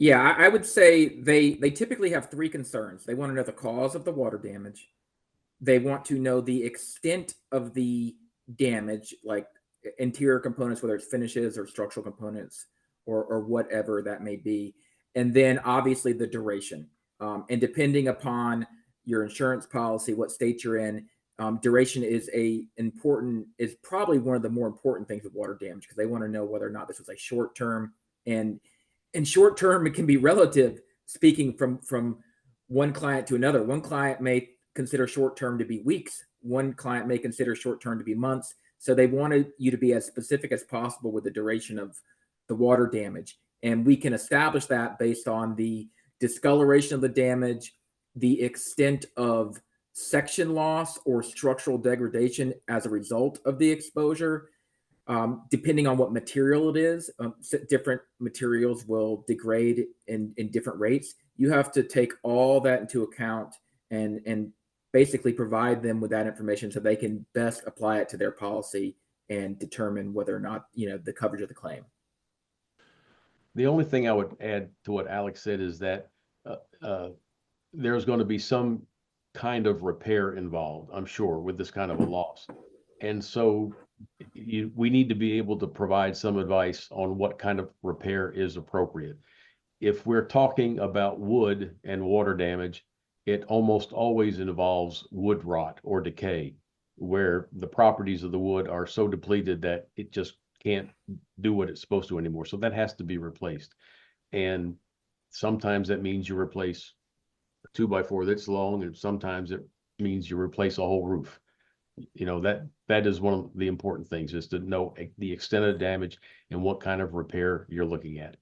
Yeah, I would say they typically have three concerns. They want to know the cause of the water damage. They want to know the extent of the damage, like interior components, whether it's finishes or structural components or whatever that may be. And then obviously the duration. And depending upon your insurance policy, what state you're in, duration is probably one of the more important things with water damage because they want to know whether or not this was a short term and short term it can be relative. Speaking from one client to another, one client may consider short term to be weeks. One client may consider short term to be months. So they wanted you to be as specific as possible with the duration of the water damage. And we can establish that based on the discoloration of the damage, the extent of section loss or structural degradation as a result of the exposure. Depending on what material it is, different materials will degrade in different rates. You have to take all that into account and basically provide them with that information so they can best apply it to their policy and determine whether or not the coverage of the claim. The only thing I would add to what Alex said is that uh, uh, there's going to be some kind of repair involved, I'm sure, with this kind of a loss. And so we need to be able to provide some advice on what kind of repair is appropriate. If we're talking about wood and water damage, it almost always involves wood rot or decay, where the properties of the wood are so depleted that it just can't do what it's supposed to anymore. So that has to be replaced. And sometimes that means you replace a 2x4 that's long, and sometimes it means you replace a whole roof. That is one of the important things, is to know the extent of damage and what kind of repair you're looking at.